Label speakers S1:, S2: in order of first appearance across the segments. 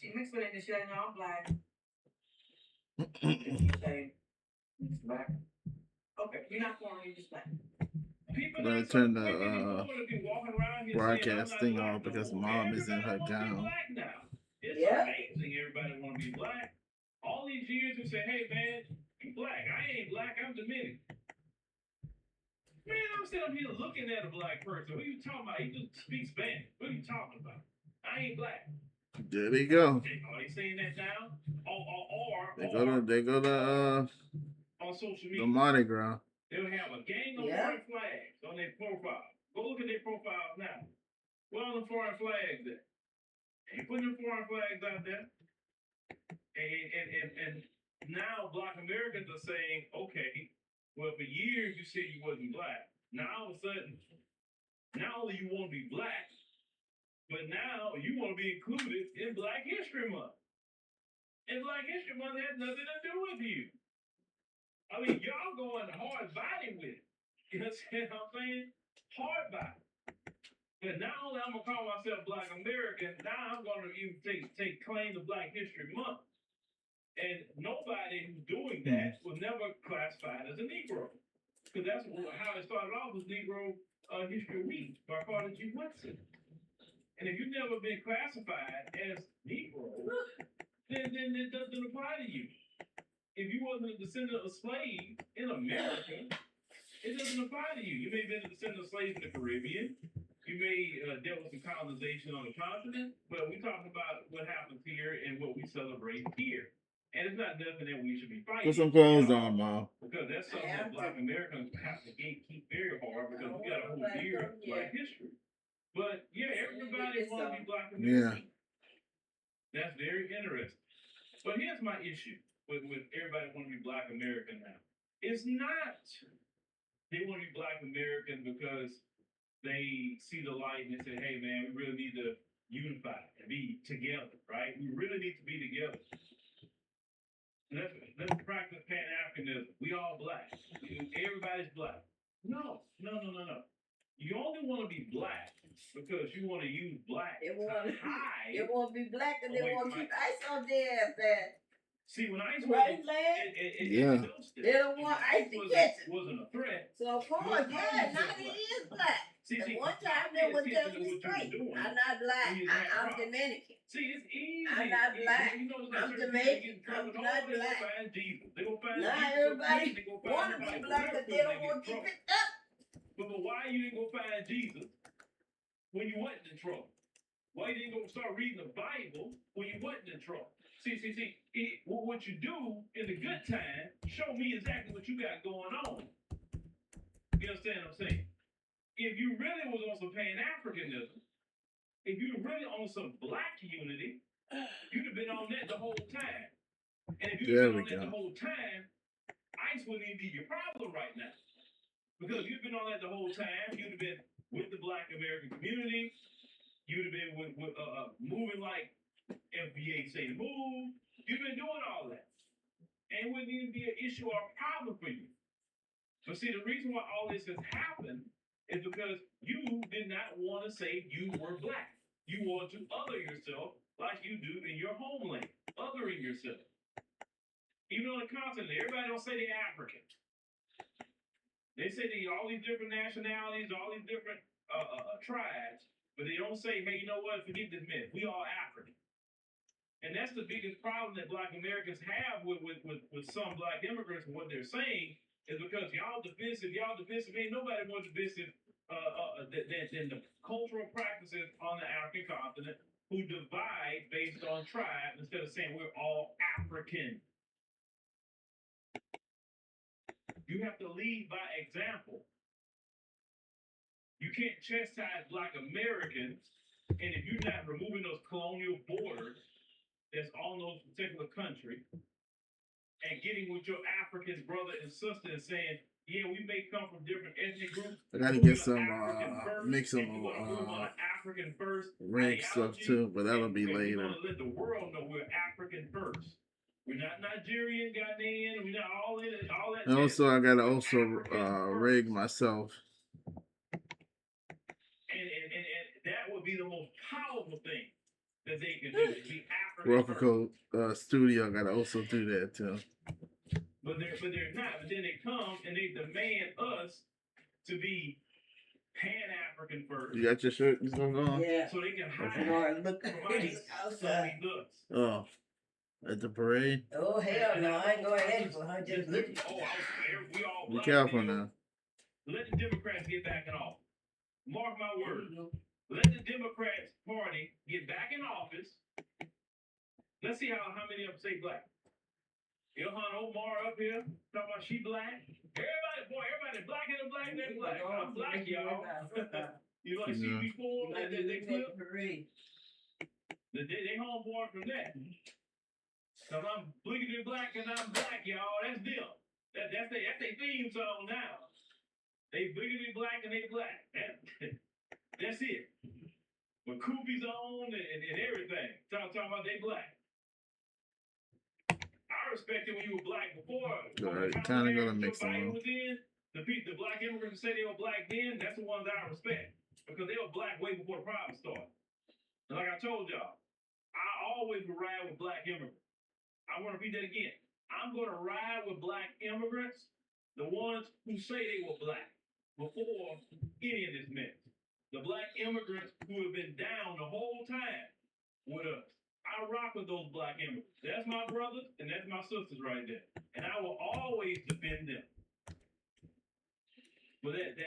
S1: She mixed with it and she like, no, I'm black. You say, it's black. Okay, you're not foreign, you're just black.
S2: I'm gonna turn the broadcast thing off because mom is in her gown.
S1: It's amazing everybody want to be black. All these years we say, hey man, you black. I ain't black, I'm Dominican. Man, I'm sitting up here looking at a black person. What are you talking about? He just speaks Spanish. What are you talking about? I ain't black.
S2: There they go.
S1: Are they saying that now?
S2: They go to
S1: on social media.
S2: The Mardi Gras.
S1: They'll have a gang of foreign flags on their profile. Go look at their profiles now. Where are the foreign flags at? They putting them foreign flags out there. And now black Americans are saying, okay, well, for years you said you wasn't black. Now all of a sudden, not only you want to be black, but now you want to be included in Black History Month. And Black History Month has nothing to do with you. I mean, y'all going hard body with it. You understand what I'm saying? Hard body. But not only I'm going to call myself Black American, now I'm going to even take claim to Black History Month. And nobody who's doing that was never classified as a Negro. Because that's how it started off was Negro History Week by Carter G. Woodson. And if you've never been classified as Negro, then it doesn't apply to you. If you wasn't a descendant of slaves in America, it doesn't apply to you. You may have been a descendant of slaves in the Caribbean. You may dealt with some colonization on the continent, but we're talking about what happens here and what we celebrate here. And it's not nothing that we should be fighting.
S2: Put some clothes on, Mom.
S1: Because that's something that Black Americans have to gatekeep very hard because we got a whole year of Black history. But yeah, everybody wants to be Black American. Yeah. That's very interesting. But here's my issue with everybody want to be Black American now. It's not they want to be Black American because they see the light and they say, hey man, we really need to unify and be together, right? We really need to be together. Let's practice Pan-Africanism. We all black. Everybody's black. No. You only want to be black because you want to use black to hide.
S3: They want to be black and they want to keep ice on their ass.
S1: See, when ice
S3: right,
S2: yeah.
S3: They don't want ice to catch it.
S1: Wasn't a threat.
S3: So of course, yeah, now he is black. See, one time they would tell me straight, I'm not black, I'm Dominican.
S1: See, it's easy.
S3: I'm not black, I'm Jamaican, I'm not black. Now everybody want to be black, but they don't want to keep it up.
S1: But why you didn't go find Jesus when you wasn't in trouble? Why you didn't go start reading the Bible when you wasn't in trouble? See, what you do in the good time, show me exactly what you got going on. You understand what I'm saying? If you really was on some Pan-Africanism, if you were really on some black unity, you'd have been on that the whole time. And if you'd been on that the whole time, ICE wouldn't even be your problem right now. Because you've been on that the whole time, you'd have been with the Black American community, you'd have been with moving like FBA say to move, you've been doing all that. And it wouldn't even be an issue or a problem for you. But see, the reason why all this has happened is because you did not want to say you were black. You want to other yourself like you do in your homeland, othering yourself. Even on the continent, everybody don't say they're African. They say they all these different nationalities, all these different tribes, but they don't say, hey, you know what, forget this myth. We all African. And that's the biggest problem that Black Americans have with some Black immigrants and what they're saying is because y'all defensive, ain't nobody more defensive than the cultural practices on the African continent who divide based on tribe instead of saying we're all African. You have to lead by example. You can't chastise Black Americans, and if you're not removing those colonial borders that's on those particular country, and getting with your African brother and sister and saying, yeah, we may come from different ethnic groups.
S2: I gotta get some, mix some
S1: African first
S2: rank stuff too, but that'll be later.
S1: We want to let the world know we're African first. We're not Nigerian, Ghanaian, we're not all in it, all that.
S2: And also, I gotta rig myself.
S1: And that would be the most powerful thing that they can do. Be African.
S2: Rokoko studio got to also do that too.
S1: But they're not. But then they come and they demand us to be Pan-African first.
S2: You got your shirt and stuff on?
S3: Yeah.
S1: So they can hide
S3: Look outside.
S2: Oh, at the parade?
S3: Oh, hell no. I ain't going anywhere. I just look.
S1: We all
S2: Be careful now.
S1: Let the Democrats get back in office. Mark my words. Let the Democrats party get back in office. Let's see how many of them say black. Ilhan Omar up here talking about she black. Everybody black and black and black. I'm black, y'all. You like see before that they clip? They homeboy from that. Cause I'm bliggity black and I'm black, y'all. That's them. That's their theme song now. They bliggity black and they black. That's it. With Koopies on and everything. Talking about they black. I respected when you were black before.
S2: Alright, kind of gonna mix them up.
S1: The black immigrants who say they were black then, that's the ones I respect. Because they were black way before the problem started. And like I told y'all, I always would ride with black immigrants. I want to repeat that again. I'm going to ride with black immigrants, the ones who say they were black before any of this mess. The black immigrants who have been down the whole time with us. I rock with those black immigrants. That's my brothers and that's my sisters right there. And I will always defend them. But that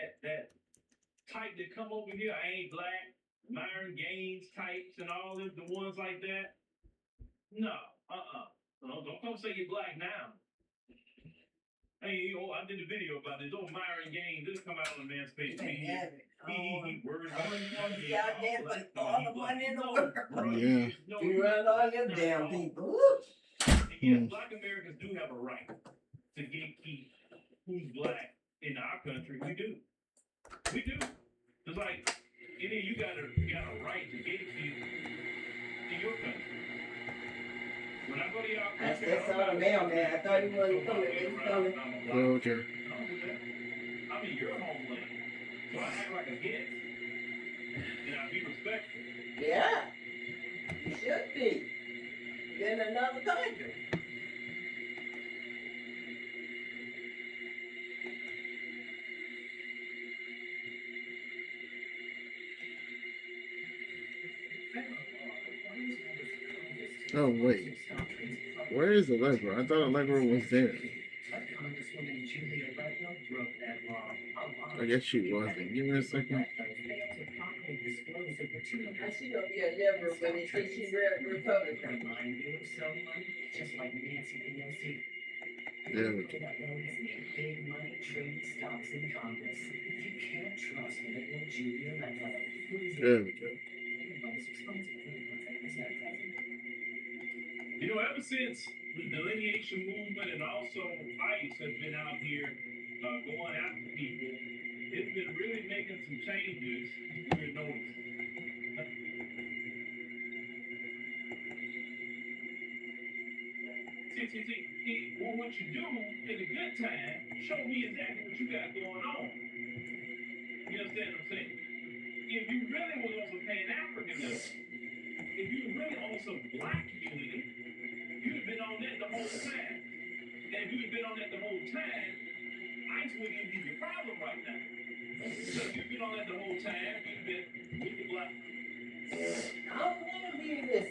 S1: type that come over here, I ain't black, Myron Gaines types and all them, the ones like that. No, don't come say you're black now. Hey, I did a video about this. Old Myron Gaines, this come out on the man's page. He worried about it.
S3: Be out there for all the money in the world.
S2: Yeah.
S3: You run all them damn people.
S1: Yes, black Americans do have a right to gatekeep who's black in our country. We do. We do. It's like, you got a right to gatekeep in your country. When I go to y'all country,
S3: I saw the mailman. I thought he wasn't coming. He was coming.
S2: Oh, okay.
S1: I'm in your homeland, so I act like a guest. And I be respectful.
S3: Yeah. You should be. You're in another country.
S2: Oh, wait. Where is the Allegra? I thought Allegra was there. I guess she wasn't. Give me a second.
S3: I see gonna be a liberal, but they think she's Republican.
S2: There we go. There we go.
S1: Ever since the delineation movement and also ICE has been out here going after people, it's been really making some changes we're noticing. See, well, what you do in a good time, show me exactly what you got going on. You understand what I'm saying? If you really was on some Pan-Africanism, if you really on some black unity, you'd have been on that the whole time. And if you'd have been on that the whole time, ICE wouldn't even be your problem right now. So if you've been on that the whole time, you'd have been with the black.
S3: I don't want to be with this.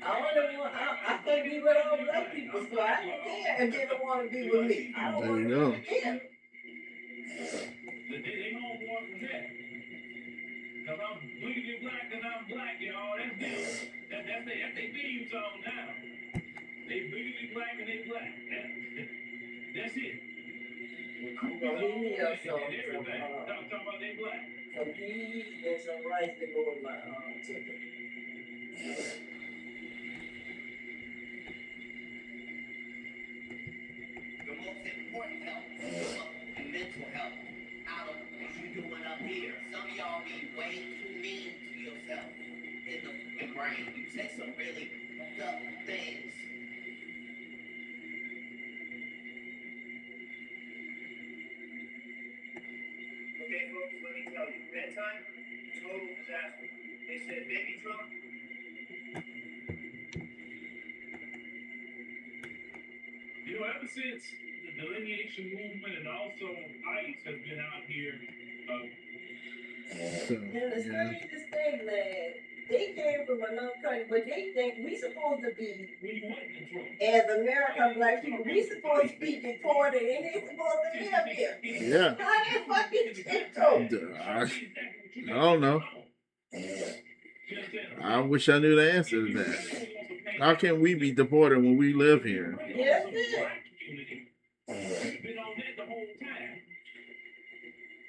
S3: I can't be with all black people, so I don't care if they don't want to be with me. I don't want to be with them.
S1: They homeboy from that. Cause I'm bleeding black and I'm black, y'all. That's them. That's their theme song now. They bleeding black and they black. That's it. With Koopies on and everything. Talking about they black.
S3: Some peas and some rice to go with my chicken.
S4: The most important health and mental health out of what you doing up here. Some of y'all be way too mean to yourself in the fucking brain. You say some really dumb things.
S1: Okay, folks, let me tell you, bedtime, total disaster. They said baby Trump, You know, ever since the delineation movement and also ICE has been out here,
S2: So,
S3: And the
S2: yeah.
S3: strangest thing, man, they came from another country, but they think we supposed to be,
S1: when you wasn't in trouble.
S3: as American black people, we supposed to be deported and they supposed to live here.
S2: Yeah.
S3: How that fucking shit go?
S2: I don't know. I wish I knew the answer to that. How can we be deported when we live here?
S3: Yes, it.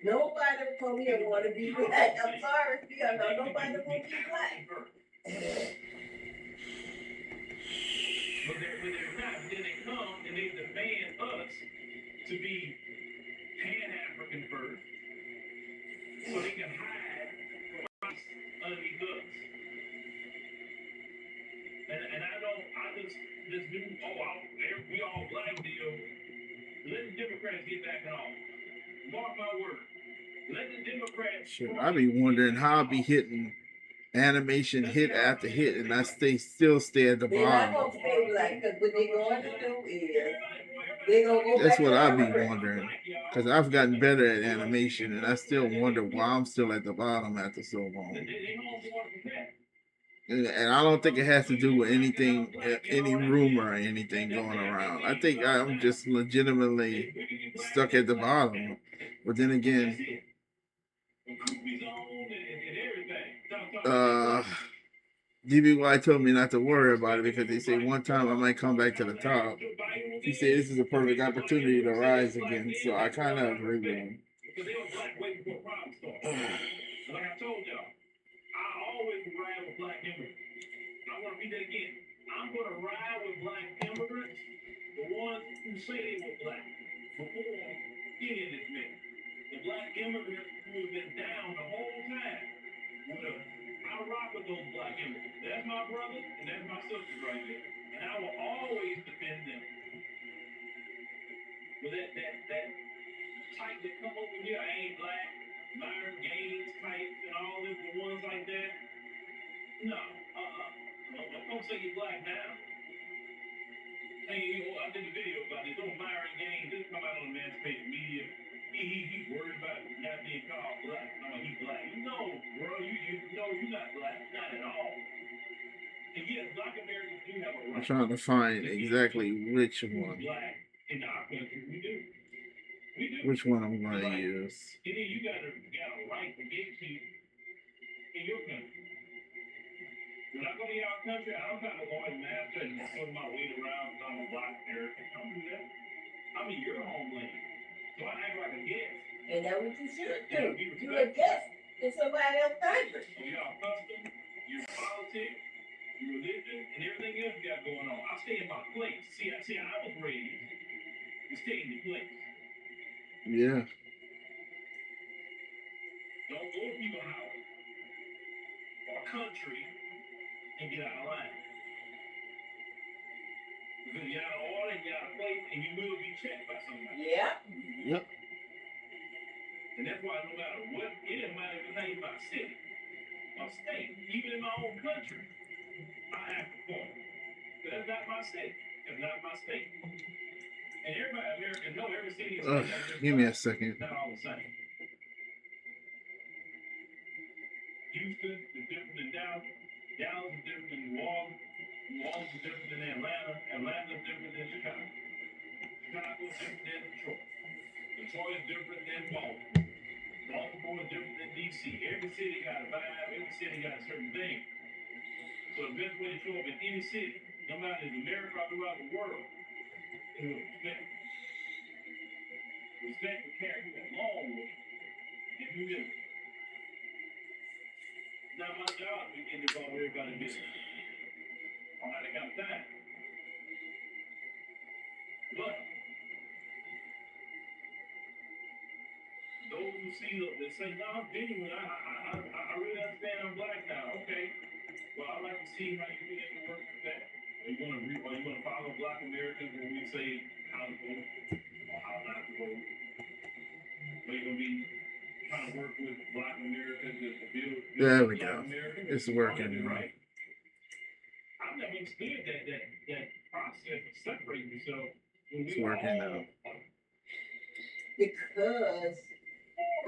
S3: Nobody from here want to be black. I'm sorry, because nobody want to be black.
S1: But they're not. Then they come and they demand us to be Pan-African first, so they can hide from us underneath us. And I just do, we all black deal. Let the Democrats get back in office. Mark my word. Let the Democrats.
S2: Shit, I be wondering how I be hitting animation hit after hit, and I still stay at the
S3: They're not
S2: bottom.
S3: gonna stay black, because what they're going to do is they're gonna go
S2: That's
S3: back
S2: what
S3: to
S2: I be
S3: Africa.
S2: wondering, because I've gotten better at animation, and I still wonder why I'm still at the bottom after so long. And I don't think it has to do with anything, any rumor or anything going around. I think I'm just legitimately stuck at the bottom. But then again, DBY told me not to worry about it because they say one time I might come back to the top. He said this is a perfect opportunity to rise again. So I kind of agree with him.
S1: Like I told y'all, I always ride with black immigrants. I want to read that again. I'm going to ride with black immigrants, the ones who say they were black before any of this mess. The black immigrants who have been down the whole time. I rock with those black immigrants. That's my brothers and that's my sisters right there. And I will always defend them. But that type that come over here, I ain't black, Myron Gaines types and all this, the ones like that. No, don't say you're black now. Hey, I did a video about this. Don't Myron Gaines, this come out on emancipated media. He worried about not being called black. No, he's black. No, bro, you're not black. Not at all. And yes, black Americans do have a right.
S2: I'm trying to find exactly which one.
S1: Black in our country, we do.
S2: Which one I'm going to use.
S1: And then you got a right to get to in your country. When I go to y'all country, I don't try to go in master and throw my weight around because I'm a black American. I don't do that. I'm in your homeland. So I act like a guest.
S3: And that's what you should do. You're a guest in somebody else's country.
S1: So y'all custom, your politics, your religion, and everything else you got going on. I stay in my place. See, I was raised to stay in your place.
S2: Yeah.
S1: Don't go to people's house or country and get out of line. Because you're out of order and you're out of place and you will be checked by somebody.
S3: Yeah.
S2: Yep.
S1: And that's why no matter what, it doesn't matter if it's not even my city or state, even in my own country, I act for it. That's not my state. That's not my state. And everybody, Americans know every city is
S2: give me a second.
S1: not all the same. Houston is different than Dallas. Dallas is different than New Orleans. New Orleans is different than Atlanta. Atlanta is different than Chicago. Chicago is different than Detroit. Detroit is different than Baltimore. Baltimore is different than DC. Every city got a vibe. Every city got a certain thing. So the best way to show up in any city, no matter if it's America or throughout the world, is with respect. Respect will carry you a long way. If you will. Now my job is getting involved with everybody business. I don't have that kind of time. But those who see they say, no, I'm genuine. I really understand I'm black now. Okay. Well, I'd like to see how you put in the work with that. Are you gonna follow black Americans when we say how to vote or how not to vote? Are you gonna be trying to work with black Americans to build
S2: There we
S1: black
S2: go.
S1: Americans?
S2: It's working.
S1: Right. I've never understood that process of separating yourself
S2: It's working now.
S3: Because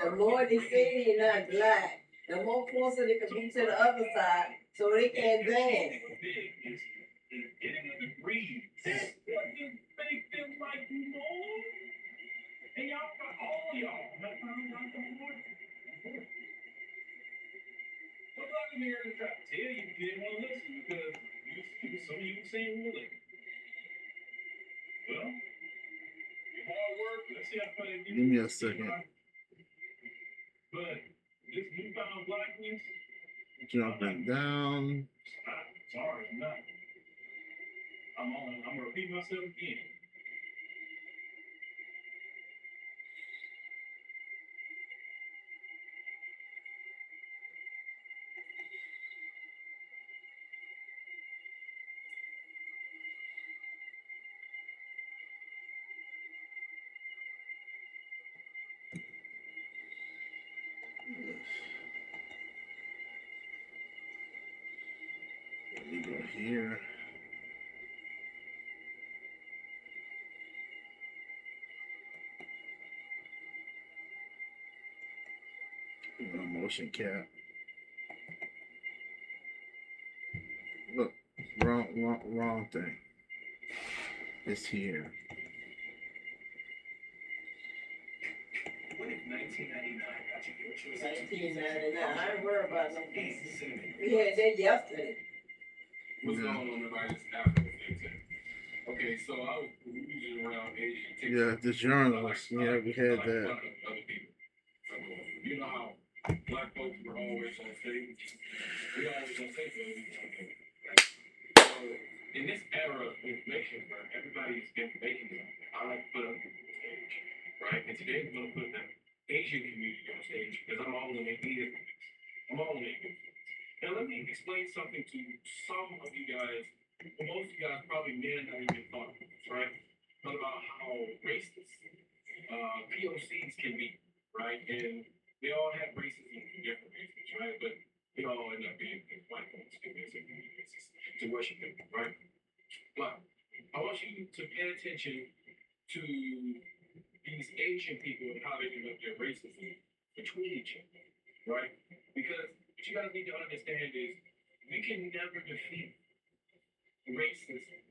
S3: the more they say they're not black, the more closer they can be to the other side, so they can advance.
S1: Getting a degree doesn't make them like you more. And y'all, all y'all, have found out the Lord. What about the here to try to tell you didn't want to listen because some of you were saying willing. Well, hard work, let's see how far they
S2: Give me a second.
S1: But this newfound blackness,
S2: Jumping down.
S1: sorry, I'm not. I'm gonna repeat myself again.
S2: Let me go here. Motion cap. Look, wrong thing. It's here.
S1: What if 1999 got you your choice?
S3: 1999. I ain't worried about no pieces. We had that yesterday.
S1: What's going on, everybody? It's Africa Fintech. Okay, so I was perusing around Asian.
S2: Yeah, the journalists. Yeah, we had that.
S1: Other people. You know how black folks were always on stage? We always on stage. So in this era of information where everybody's information, I like to put up stage, right? And today we're going to put the Asian community on stage because I'm all in it. I'm all in it. Now let me explain something to some of you guys. Well, most of you guys probably may not even thought of this, right? But about how racist POCs can be, right? And we all have racism for different reasons, right? But we all end up being white folks convincing racist to worship them, right? But I want you to pay attention to these Asian people and how they develop their racism between each other, right? Because what you guys need to understand is we can never defeat racism,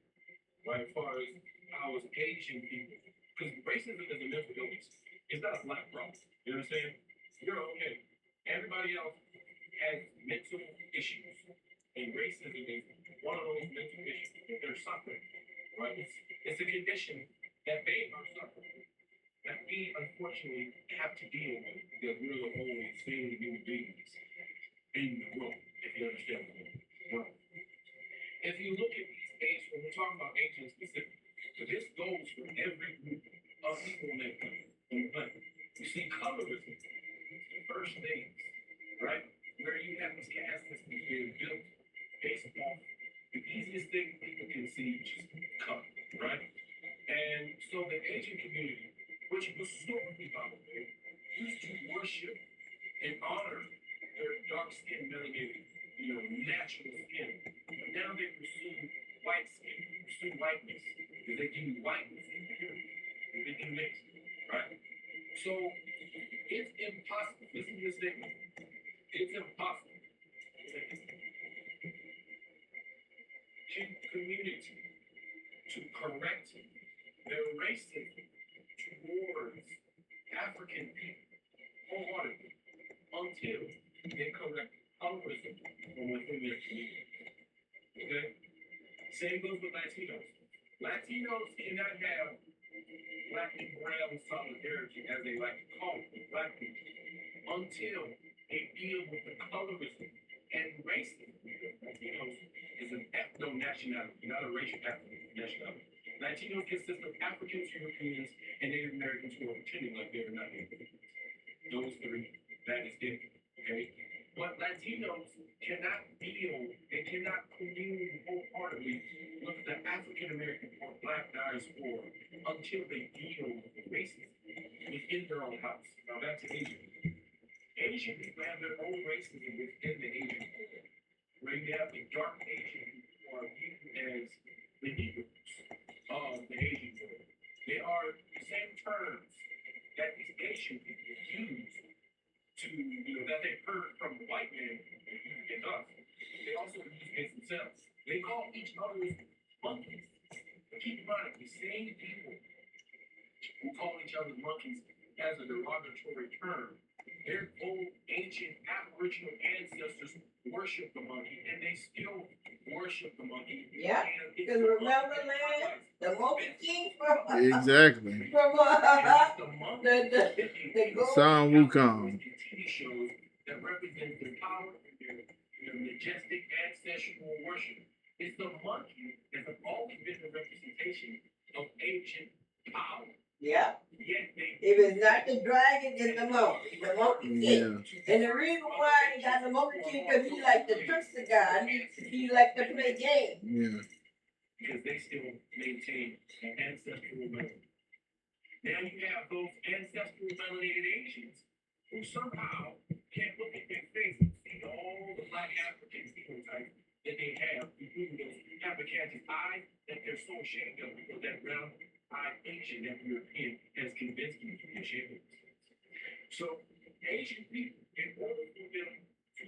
S1: right? As far as how as Asian people, because racism is a mental illness. It's not a black problem. You understand? You're okay. Everybody else has mental issues, and racism is one of those mental issues that they're suffering, right? It's a condition that they are suffering, that we unfortunately have to deal with because we're the only sane human beings in the world, if you understand what I'm saying. If you look at these Asians, when we're talking about Asian specific, so this goes for every group of people on that planet. You see colorism, the first things, right? Where you have this caste system being built based off the easiest thing people can see, which is color, right? And so the Asian community, which historically, by the way, used to worship and honor their dark-skinned, melanated, natural skin. But now they pursue white skin, pursue whiteness, because they can whiteness in purity, and they can mix, right? So it's impossible. Listen to this statement. It's impossible to community to correct their racism towards African people wholeheartedly until they correct colorism from within their community. Okay? Same goes with Latinos. Latinos cannot have black and brown solidarity, as they like to call it, with black people, until they deal with the colorism and racism. Because Latinos is an ethno-nationality, not a racial nationality. Latinos consist of Africans, Europeans, and Native Americans who are pretending like they're not Native. Those three, that is it. Okay? But Latinos cannot deal, they cannot commune wholeheartedly with the African American or Black diaspora until they deal with the racism within their own house. Now that's Asian. Asian people have their own racism within the Asian culture, where you have the dark Asian people who are viewed as the Negroes of the Asian world. They are the same terms that these Asian people use to, that they've heard from the white man against us. They also use against themselves. They call each other monkeys. But keep in mind, the same people who call each other monkeys as a derogatory term, their old ancient aboriginal ancestors worship the monkey, and they still worship the monkey.
S3: Yeah, because remember, man, the monkey king from
S2: Exactly.
S3: from the gold.
S2: Son Wukong.
S1: TV shows that represent their power and their majestic ancestral worship. It's the monkey that has always been the representation of ancient power.
S3: Yeah.
S1: Yet they
S3: If it's not the dragon, it's the monkey king.
S2: Yeah.
S3: And the reason why he got the monkey king, because he like the trickster god. He like to play games.
S2: Yeah.
S1: Because they still maintain an ancestral melanin. Now you have those ancestral melanated Asians who somehow can't look at their face and see all the black African phenotypes that they have, including those African's eyes that they're so ashamed of, because that brown-eyed Asian, that European, has convinced them to be ashamed of themselves. So Asian people, in order for them to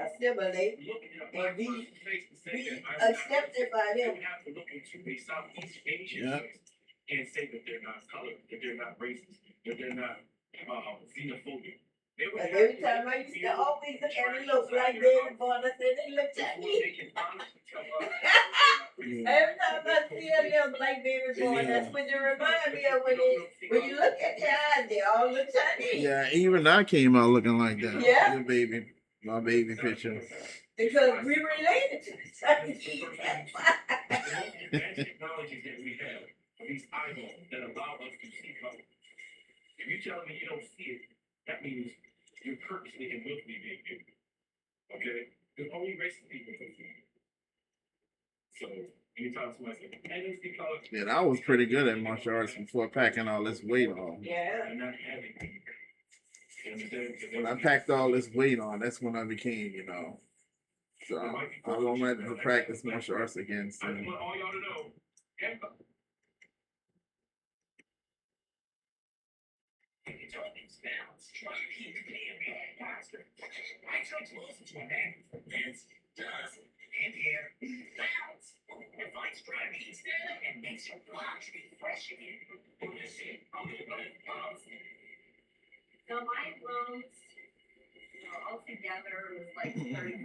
S3: assimilate
S1: look at a
S3: and be
S1: face and say that
S3: accepted by
S1: they
S3: them.
S1: would have to look into a Southeast Asian
S2: Yeah.
S1: face and say that they're not colored, that they're not racist, that they're not xenophobic. They would
S3: But
S1: have
S3: every
S1: to
S3: time I used to always look at it, look like they were born, I said, they look
S1: before
S3: Chinese.
S1: they can honestly tell us.
S3: Every time I see a little black baby boy, that's what you remind me of when you look at their eyes, they all look Chinese.
S2: Yeah, even I came out looking like that.
S3: Yeah.
S2: Your baby, my baby picture.
S3: Because we related to the Chinese. That's why.
S1: The most advanced technologies that we have are these eyeballs that allow us to see color. If you tell me you don't see it, that means you're purposely and willfully being ignorant. Okay? Because only racist people can see it. So anytime somebody says, I don't see color,
S2: Yeah, I was pretty good at martial arts before packing all this weight on.
S3: Yeah.
S1: I'm not having it. You understand?
S2: When I packed all this weight on, that's when I became, So I won't have to practice martial arts again
S1: I just
S2: soon.
S1: want all y'all to know,
S5: So my loans, altogether was like $35,000.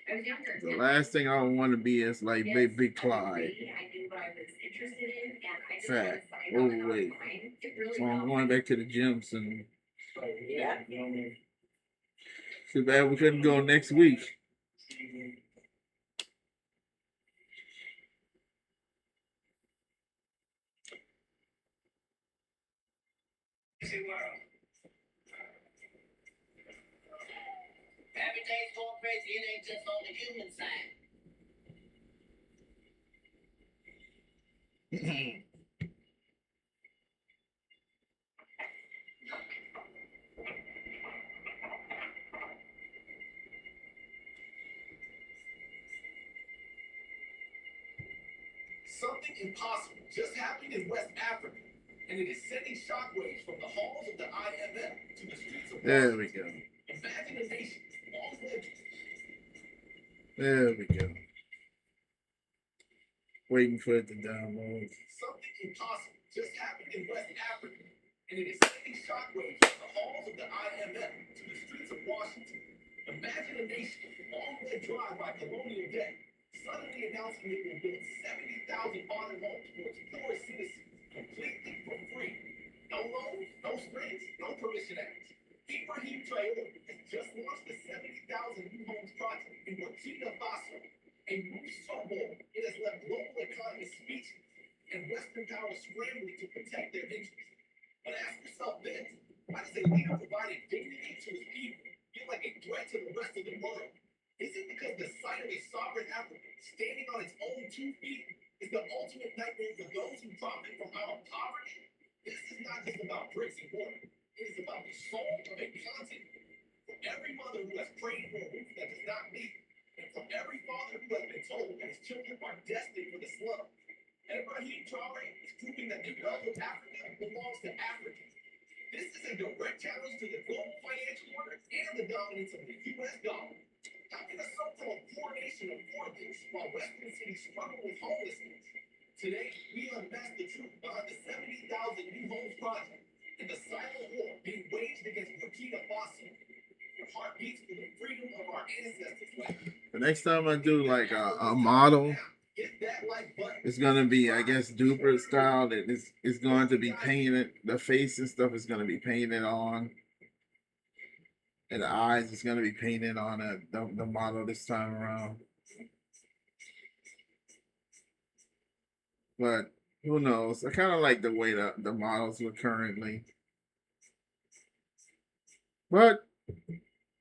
S5: I was younger.
S2: The last thing I want to be is like Big Clyde.
S5: I knew what I was interested in, and I just
S2: Fat,
S5: decided on it
S2: overweight.
S5: online. It really
S2: So I'm
S5: felt
S2: going back to the gym soon.
S3: Yeah.
S2: Too bad we couldn't go next week.
S4: Every day's going crazy, it ain't just on the human side.
S6: Something impossible just happened in West Africa, and it is sending shockwaves from the halls of the IMF to the streets of
S2: There we go.
S6: Imagine a nation long lived.
S2: There we go. Waiting for it to download.
S6: Something impossible just happened in West Africa, and it is sending shockwaves from the halls of the IMF to the streets of Washington. Imagine a nation long lived drive by colonial debt, suddenly announcing it will build 70,000 modern homes for its poorest citizens, completely for free. No loans, no strings, no permission acts. Ibrahim Traore has just launched the 70,000 new homes project in Burkina Faso. A move so bold, it has left global economies speechless, and Western powers scrambling to protect their interests. But ask yourself this: why does a leader providing dignity to his people feel like a threat to the rest of the world? Is it because the sight of a sovereign Africa standing on its own 2 feet is the ultimate nightmare for those who profit from our poverty? This is not just about bricks and mortar. It is about the soul of a continent. For every mother who has prayed for a roof that does not leak, and from every father who has been told that his children are destined for the slum, Ibrahim Traore is proving that the wealth of Africa belongs to Africans. This is a direct challenge to the global financial order and the dominance of the U.S. dollar. How can a so-called poor nation afford this while Western cities struggle with homelessness? Today, we unmask the truth behind the 70,000 new homes project and the silent war being waged against Burkina Faso. Your heart beats for the freedom of our ancestors.
S2: The next time I do like a model,
S6: Hit that like button.
S2: it's gonna be, I guess, duper style. That it's going to be painted. The face and stuff is gonna be painted on, and the eyes is gonna be painted on the model this time around. But who knows? I kind of like the way the models look currently. But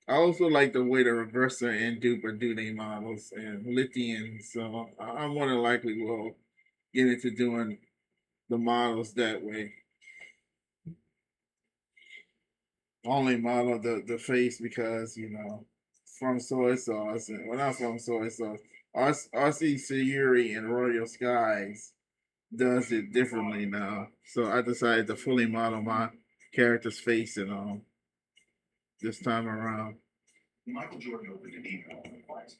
S2: I also like the way the Reverser and Duper do their models and Lithium. So I more than likely will get into doing the models that way. Only model the face because, you know, from soy sauce, and well, not from soy sauce. RC Sayuri and Royal Skies does it differently now. So I decided to fully model my character's face and all this time around.
S6: Michael Jordan opened an email on the class.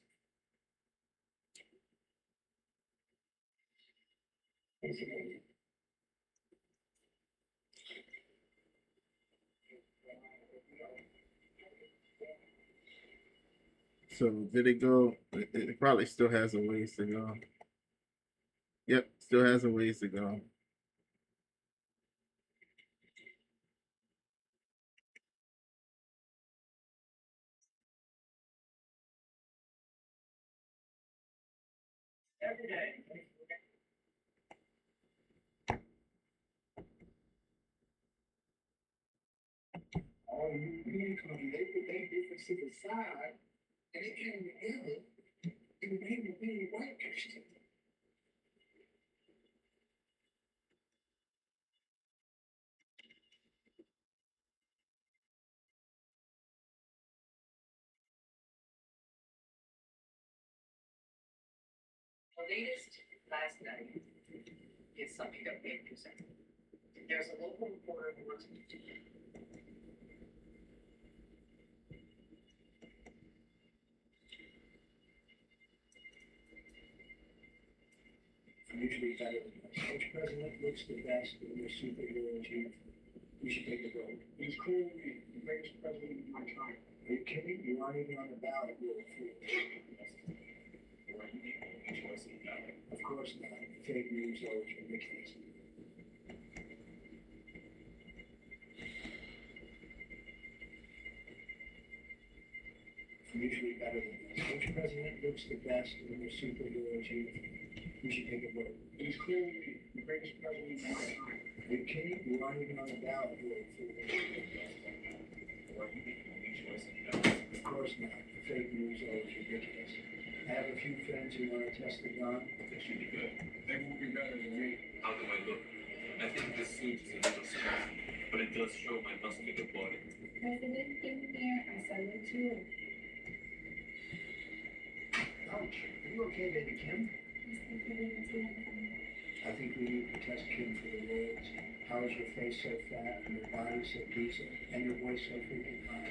S2: So did it go? It probably still has a ways to go. Yep, still has a ways to go.
S3: Every day.
S6: All you need to be able to make differences aside, and it came together and made me be a white person.
S5: The latest last night is something that we present. There's a local reporter who works with
S6: Usually better than this. Which president looks the best in your superhero chief? You should take the vote. He's clearly the greatest president of my time. Are you kidding? You aren't even on the ballot, you're a fool. Of course not. Fake news is always ridiculous. Usually better than this. Which president looks the best in your superhero chief? You should take a vote. He's clearly the greatest president of my time. Are you kidding? You aren't even on the ballot, you're a fool. Of course not. Fake news is always ridiculous. I have a few friends who want to test the gun. They should be good. They won't be better than me.
S7: How do I look? I think this suit is a little small, but it does show my muscular body.
S5: President here. I salute you.
S6: Ouch. Are you okay, baby Kim? I think we need to test Kim for the words. How is your face so fat and your body so decent and your voice so freaking high?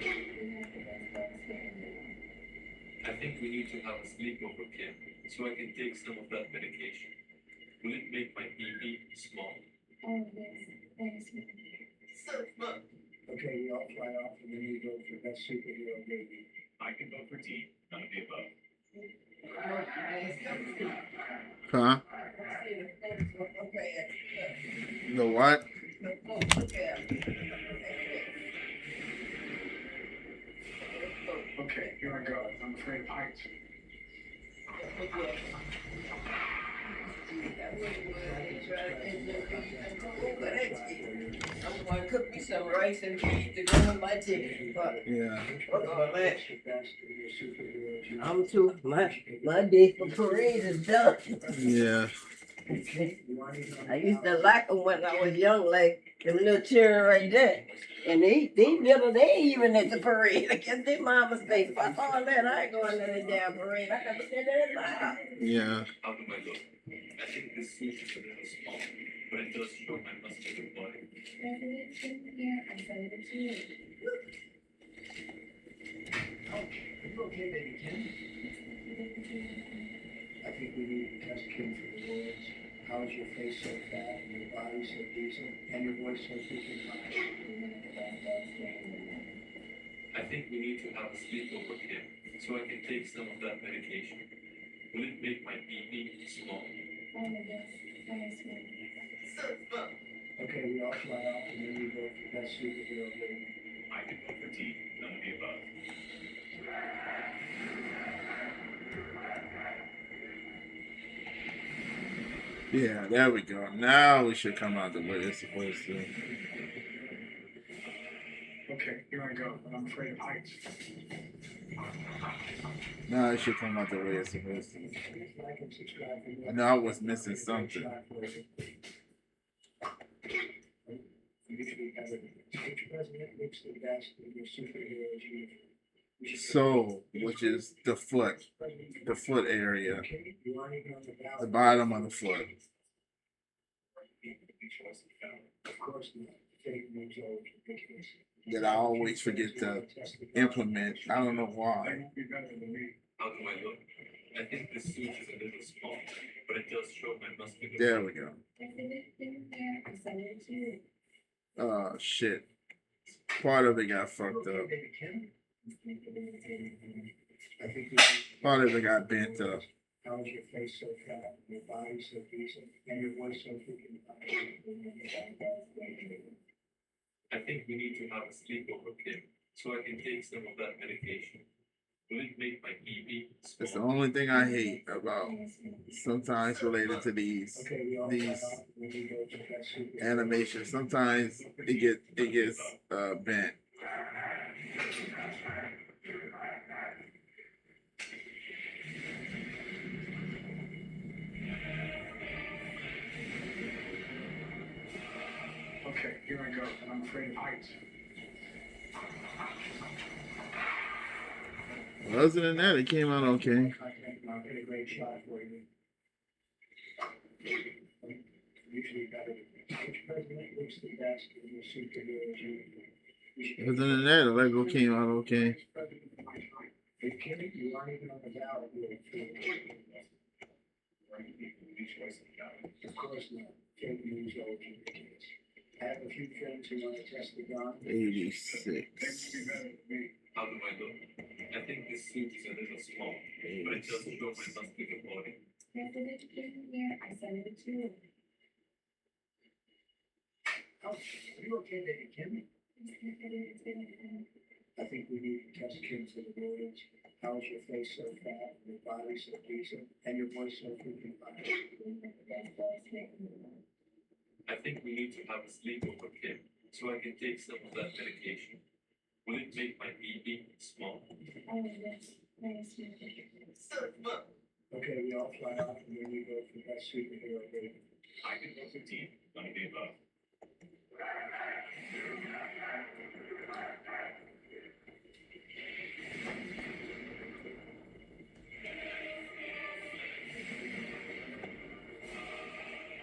S7: I think we need to have a sleepover, Kim, so I can take some of that medication. Will it make my BB small?
S5: Oh, yes. Thanks.
S4: So, look,
S6: Okay, we all fly off and then we vote for best superhero movie.
S1: I can vote for T. None of the above.
S2: Huh?
S3: Okay.
S2: The what?
S6: Okay, here I go. I'm afraid of heights.
S3: I'm going to cook me some rice and peas to go with my chicken. But
S2: Yeah.
S3: we're going to I'm too. My day for parade is done.
S2: Yeah.
S3: I used to like them when I was young, like them little children right there. And they ain't even at the parade. I guess their mama's face. Fuck all that. I ain't going to the damn parade. I got to sit there in my house.
S2: Yeah.
S7: How do I look? I think this suit is a little small, but it does does show my muscular body.
S6: Ouch. Are you okay, baby Kim? I think we need to test Kim for the words. How is your face so fat and your body so decent and your voice so freaking high?
S7: I think we need to have a sleepover, Kim, so I can take some of that medication. Will it make my pee small?
S6: Okay, we all fly out and then we go for best superhero game.
S1: I can go for tea, none of the above.
S2: Yeah, there we go. Now we should come out the way it's supposed to.
S6: Okay, here I go, but I'm afraid of heights.
S2: Now it should come out the way it's supposed to.
S6: Like and subscribe for more.
S2: I know I was missing something.
S6: Usually have each president looks the best in your superheroes uniform.
S2: Soul, which is the foot area, the bottom of the foot.
S6: Of course not. Fake news always ridiculous.
S2: That I always forget to implement. I don't know why.
S7: How do I look? I think this suit is a little small, but it does show my muscular
S2: There
S7: body.
S2: we go. Oh shit. Part of it got fucked up. Part of it got bent up.
S6: How is your face so fat, your body so decent, and your voice so freaking high?
S7: I think we need to have a sleepover, Kim, so I can take some of that medication. Will it make my pee
S2: That's the
S7: small?
S2: only thing I hate about sometimes related to these
S6: Okay, we all
S2: these
S6: fly out when we go to best superhero.
S2: animations. Sometimes it gets bent.
S6: Okay, here I go, and I'm afraid of heights.
S2: Well, other than that, it came out okay.
S6: I'll get a great shot for you. Usually better. Which president looks the best in your superheroes uniform?
S2: Other than that, the Lego came out okay.
S6: Hey, Kenny, you aren't even on the ballot yet. Of course not. Fake news always ridiculous. I have a few friends who want to test the gun.
S2: 86.
S7: How do I look? I think this suit is a little small, but it does show my muscular body.
S6: Ouch. Are you okay, baby Kim? I think we need to test Kim for the words. How is your face so fat, your body so decent, and your voice so freaking high?
S7: I think we need to have a sleepover, Kim, so I can take some of that medication. Will it make my pee small?
S6: Okay, we all fly out and then we go for best superhero game.
S1: I can go for tea, none of the above.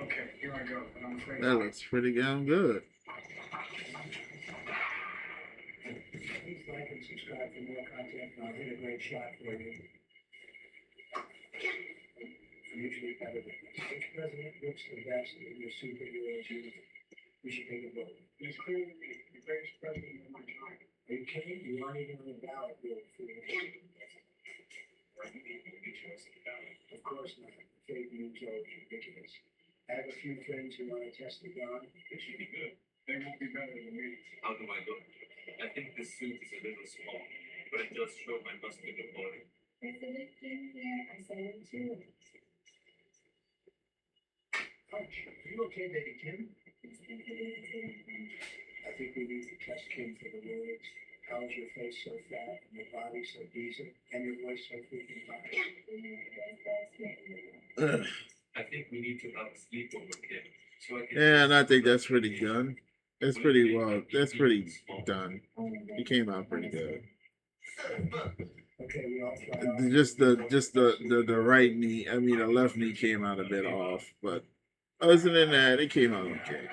S6: Okay, here I go, and I'm afraid.
S2: That looks pretty damn good.
S6: Please like and subscribe for more content, and I'll hit a great shot for you. Usually better than this. Which president looks the best in your superheroes uniform? We should take a vote. It's clearly me, the greatest president of my time. Are you kidding? You aren't even on the ballot yet. Of course not. Fake news always ridiculous. I have a few friends who want to test the gun.
S1: It should be good. They won't be better than me.
S7: How do I look? I think this suit is a little small, but it does show my muscular body.
S6: Ouch. Are you okay, baby Kim? I think we need to test Kim for the words. How is your face so fat, and your body so decent, and your voice so freaking high?
S2: Ugh.
S7: I think we need to have a sleepover, Kim, so I can.
S2: Yeah, and I think that's pretty done. That's pretty well. That's pretty done. It came out pretty good.
S6: Okay, we all fly out.
S2: Just the right knee. I mean, the left knee came out a bit off, but Other than that, it came out okay.